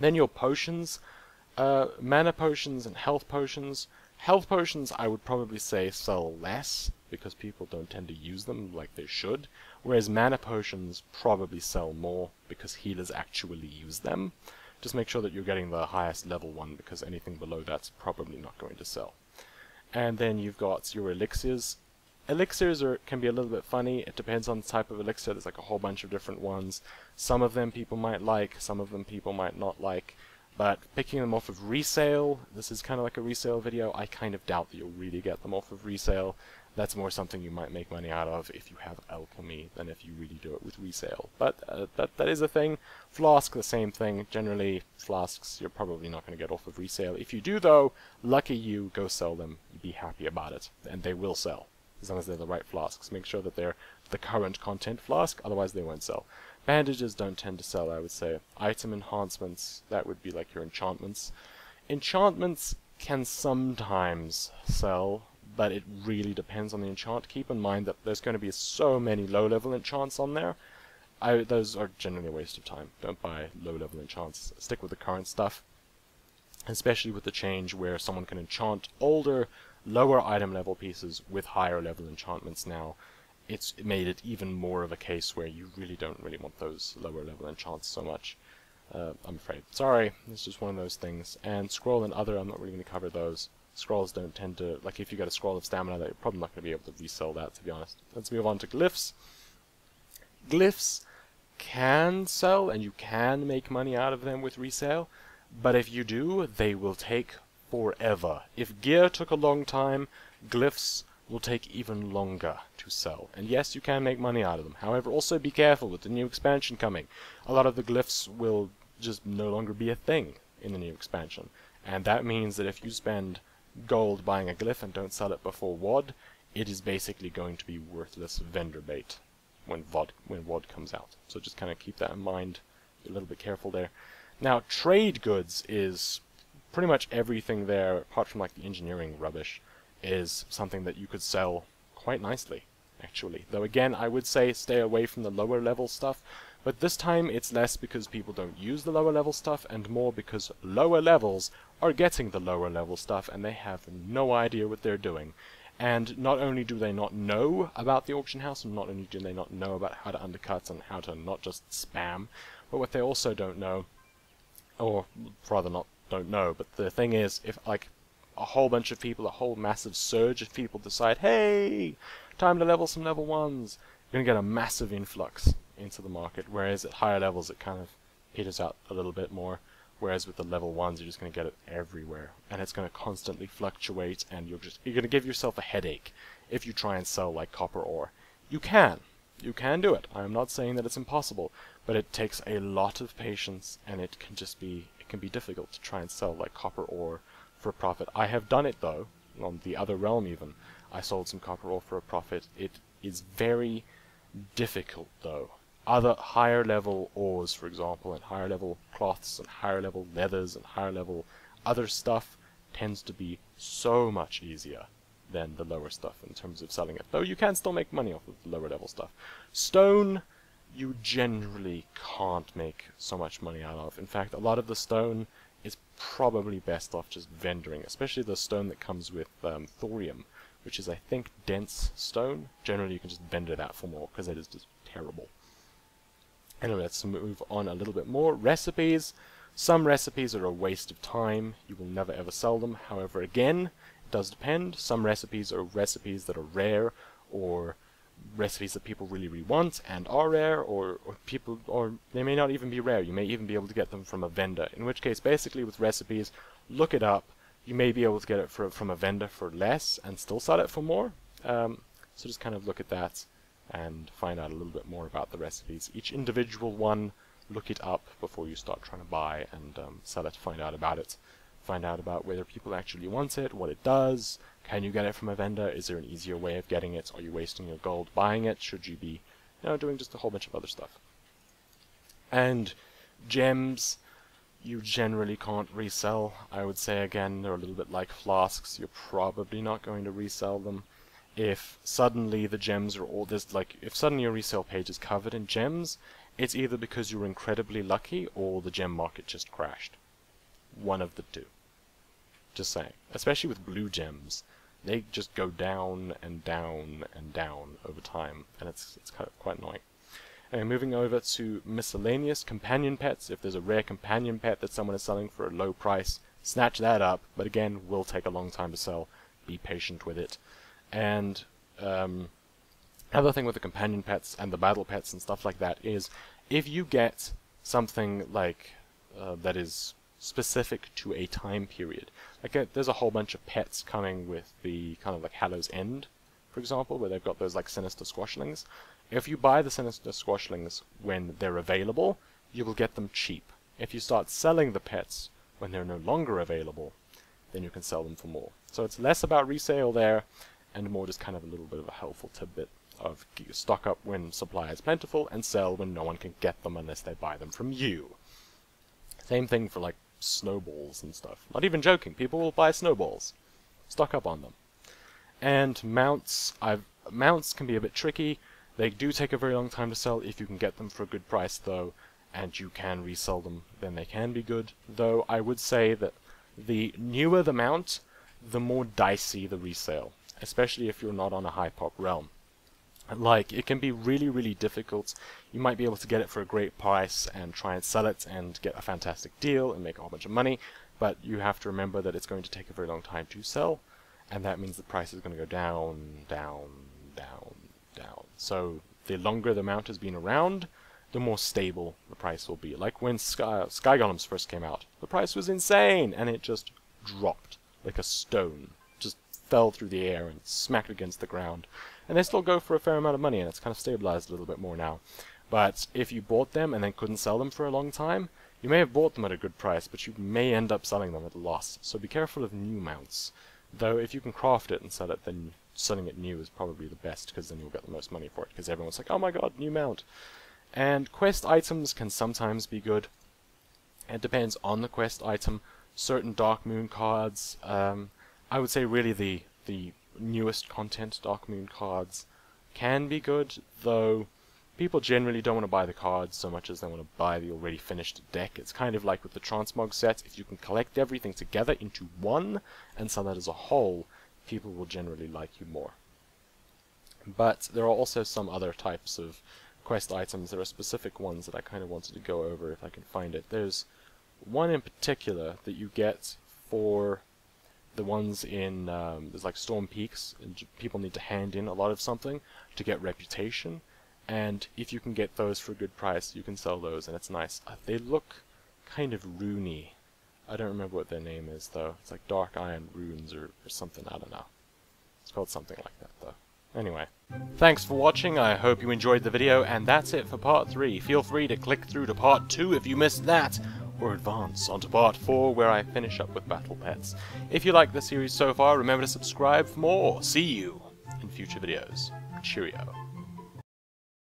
Then your potions, mana potions and health potions. Health potions I would probably say sell less, because people don't tend to use them like they should, whereas mana potions probably sell more, because healers actually use them. Just make sure that you're getting the highest level one, because anything below that's probably not going to sell. And then you've got your elixirs. Elixirs can be a little bit funny. It depends on the type of elixir. There's like a whole bunch of different ones. Some of them people might like, some of them people might not like. But picking them off of Resale, this is kind of like a Resale video, I kind of doubt that you'll really get them off of Resale. That's more something you might make money out of if you have alchemy than if you really do it with Resale. But that is a thing. Flask, the same thing. Generally, flasks you're probably not going to get off of Resale. If you do though, lucky you, go sell them. Be happy about it. And they will sell, as long as they're the right flasks. Make sure that they're the current content flask, otherwise they won't sell. Bandages don't tend to sell, I would say. Item enhancements, that would be like your enchantments. Enchantments can sometimes sell, but it really depends on the enchant. Keep in mind that there's going to be so many low-level enchants on there. Those are generally a waste of time. Don't buy low-level enchants. Stick with the current stuff. Especially with the change where someone can enchant older, lower item level pieces with higher level enchantments now. It's made it even more of a case where you really don't really want those lower level enchants so much. I'm afraid. Sorry, it's just one of those things. And scroll and other, I'm not really going to cover those. Scrolls don't tend to, like if you got a scroll of stamina, you're probably not going to be able to resell that, to be honest. Let's move on to glyphs. Glyphs can sell, and you can make money out of them with resale, but if you do, they will take forever. If gear took a long time, glyphs will take even longer to sell. And yes, you can make money out of them. However, also be careful with the new expansion coming. A lot of the glyphs will just no longer be a thing in the new expansion. And that means that if you spend gold buying a glyph and don't sell it before WOD, it is basically going to be worthless vendor bait when WOD comes out. So just kind of keep that in mind. Be a little bit careful there. Now, trade goods is pretty much everything there, apart from like the engineering rubbish, is something that you could sell quite nicely, actually. Though again, I would say stay away from the lower level stuff, but this time it's less because people don't use the lower level stuff, and more because lower levels are getting the lower level stuff, and they have no idea what they're doing. And not only do they not know about the auction house, and not only do they not know about how to undercut and how to not just spam, but what they also don't know, or rather not don't know, but the thing is, if like a whole bunch of people, a whole massive surge of people decide, hey, time to level some level 1s, you're going to get a massive influx into the market, whereas at higher levels it kind of peters out a little bit more, whereas with the level 1s you're just going to get it everywhere, and it's going to constantly fluctuate, and you're going to give yourself a headache if you try and sell like copper ore. You can do it. I'm not saying that it's impossible, but it takes a lot of patience, and it can be difficult to try and sell like copper ore for a profit. I have done it though, on the other realm even. I sold some copper ore for a profit. It is very difficult though. Other higher level ores, for example, and higher level cloths, and higher level leathers, and higher level other stuff tends to be so much easier than the lower stuff in terms of selling it. Though you can still make money off of the lower level stuff. Stone, you generally can't make so much money out of. In fact, a lot of the stone is probably best off just vendoring, especially the stone that comes with thorium, which is, I think, dense stone. Generally, you can just vendor that for more, because it is just terrible. Anyway, let's move on a little bit more. Recipes. Some recipes are a waste of time. You will never ever sell them. However, again, it does depend. Some recipes are recipes that are rare, or recipes that people really want and are rare, or they may not even be rare. You may even be able to get them from a vendor, in which case basically with recipes, look it up. You may be able to get it from a vendor for less and still sell it for more. So just kind of look at that and find out a little bit more about the recipes. Each individual one, look it up before you start trying to buy and sell it. Find out about it. Find out about whether people actually want it, what it does. Can you get it from a vendor? Is there an easier way of getting it? Are you wasting your gold buying it? Should you be, doing just a whole bunch of other stuff? And gems, you generally can't resell. I would say again, they're a little bit like flasks. You're probably not going to resell them. If suddenly the gems are all if suddenly your resale page is covered in gems, it's either because you're incredibly lucky or the gem market just crashed. One of the two. Just saying. Especially with blue gems. They just go down and down and down over time, and it's kind of quite annoying. Anyway, moving over to Miscellaneous companion pets. If there's a rare companion pet that someone is selling for a low price, snatch that up, but again, will take a long time to sell. Be patient with it. And another thing with the companion pets and the battle pets and stuff like that is, if you get something like that is specific to a time period, like there's a whole bunch of pets coming with the kind of like Hallow's End, for example, where they've got those like sinister squashlings. If you buy the sinister squashlings when they're available, you will get them cheap. If you start selling the pets when they're no longer available, then you can sell them for more. So it's less about resale there, and more just kind of a little bit of a helpful tidbit of stock up when supply is plentiful, and sell when no one can get them unless they buy them from you. Same thing for like snowballs and stuff. Not even joking, people will buy snowballs. Stock up on them. And mounts, mounts can be a bit tricky. They do take a very long time to sell. If you can get them for a good price though, and you can resell them, then they can be good. Though I would say that the newer the mount, the more dicey the resale, especially if you're not on a high pop realm. Like, it can be really, really difficult. You might be able to get it for a great price and try and sell it and get a fantastic deal and make a whole bunch of money, but you have to remember that it's going to take a very long time to sell, and that means the price is going to go down, down, down, down. So the longer the mount has been around, the more stable the price will be. Like when Sky Golems first came out, the price was insane, and it just dropped like a stone. Just fell through the air and smacked against the ground. And they still go for a fair amount of money, and it's kind of stabilized a little bit more now. But if you bought them and then couldn't sell them for a long time, you may have bought them at a good price, but you may end up selling them at a loss. So be careful of new mounts. Though if you can craft it and sell it, then selling it new is probably the best, because then you'll get the most money for it, because everyone's like, oh my god, new mount. And quest items can sometimes be good. It depends on the quest item. Certain Dark Moon cards, I would say really the newest content Dark Moon cards can be good, though people generally don't want to buy the cards so much as they want to buy the already finished deck. It's kind of like with the Transmog set. If you can collect everything together into one and sell that as a whole, people will generally like you more. But there are also some other types of quest items. There are specific ones that I kind of wanted to go over if I can find it. There's one in particular that you get for the ones in, there's like Storm Peaks, and people need to hand in a lot of something to get reputation, and if you can get those for a good price, you can sell those, and it's nice. They look kind of runey. I don't remember what their name is though. It's like Dark Iron Runes or something, I don't know. It's called something like that though. Anyway, thanks for watching, I hope you enjoyed the video, and that's it for part 3. Feel free to click through to part 2 if you missed that, or advance onto part 4 where I finish up with battle pets. If you like the series so far, remember to subscribe for more. See you in future videos. Cheerio.